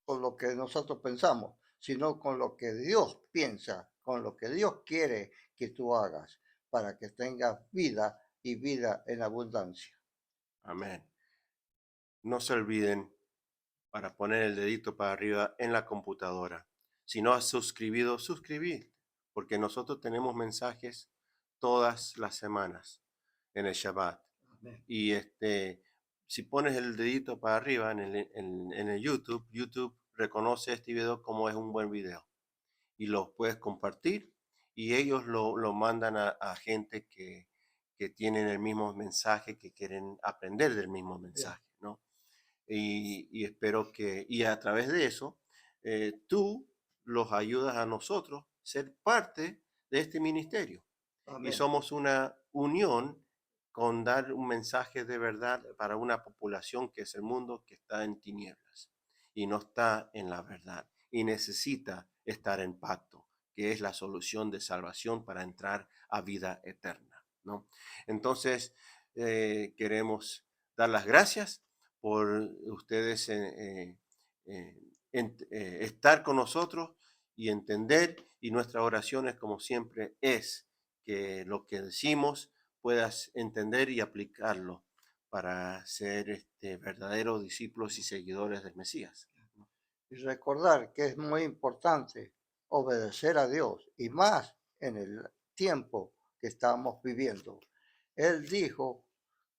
lo que nosotros pensamos, sino con lo que Dios piensa, con lo que Dios quiere que tú hagas para que tengas vida y vida en abundancia. amén. No se olviden para poner el dedito para arriba en la computadora. Si no has suscribido, suscribir, porque nosotros tenemos mensajes todas las semanas en el Shabbat. Amén. Y si pones el dedito para arriba en el YouTube, YouTube reconoce este video como es un buen video y lo puedes compartir y ellos lo mandan a gente que tienen el mismo mensaje, que quieren aprender del mismo Ya, mensaje, ¿no? Y espero que, y a través de eso, tú los ayudas a nosotros ser parte de este ministerio. Y Amén. somos una unión con dar un mensaje de verdad para una población que es el mundo que está en tinieblas y no está en la verdad y necesita estar en pacto, que es la solución de salvación para entrar a vida eterna, ¿no? Entonces, queremos dar las gracias por ustedes estar con nosotros y entender, y nuestras oraciones, como siempre, es que lo que decimos puedas entender y aplicarlo para ser verdaderos discípulos y seguidores del Mesías. Y recordar que es muy importante obedecer a Dios y más en el tiempo que estamos viviendo. Él dijo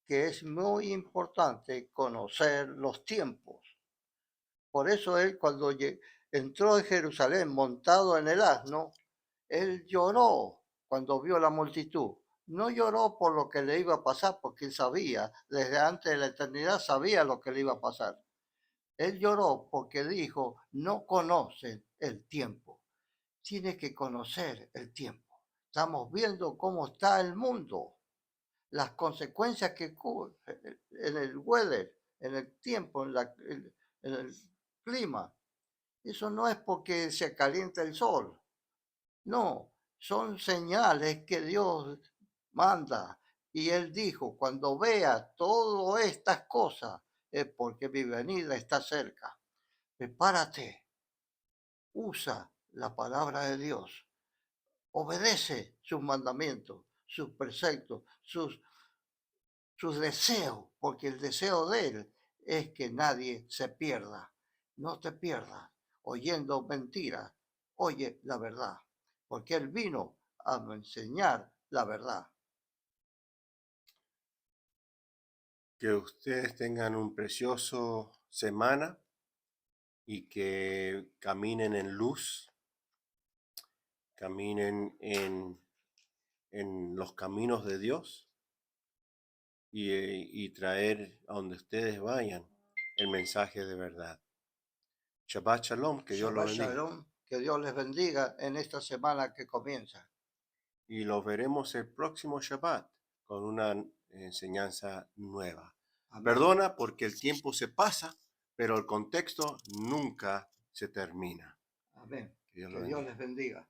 que es muy importante conocer los tiempos. Por eso él cuando entró en Jerusalén montado en el asno, él lloró cuando vio la multitud. No lloró por lo que le iba a pasar, porque él sabía, desde antes de la eternidad sabía lo que le iba a pasar. Él lloró porque dijo, no conocen el tiempo. Tiene que conocer el tiempo. Estamos viendo cómo está el mundo, las consecuencias que en el weather, en el tiempo, en el clima. Eso no es porque se calienta el sol, no, son señales que Dios manda. Y Él dijo, cuando vea todas estas cosas, es porque mi venida está cerca. Prepárate, usa la palabra de Dios, obedece sus mandamientos, sus preceptos, sus deseos, porque el deseo de Él es que nadie se pierda. No te pierdas oyendo mentiras, oye la verdad, porque Él vino a enseñar la verdad. Que ustedes tengan un precioso semana y que caminen en luz, caminen en los caminos de Dios y traer a donde ustedes vayan el mensaje de verdad. Shabbat Shalom, que Dios los Shabbat bendiga. Shalom, que Dios les bendiga en esta semana que comienza. Y los veremos el próximo Shabbat con una enseñanza nueva. Amén. Perdona porque el tiempo se pasa, pero el contexto nunca se termina. Amén. Que Dios Que lo Dios bendiga. les bendiga.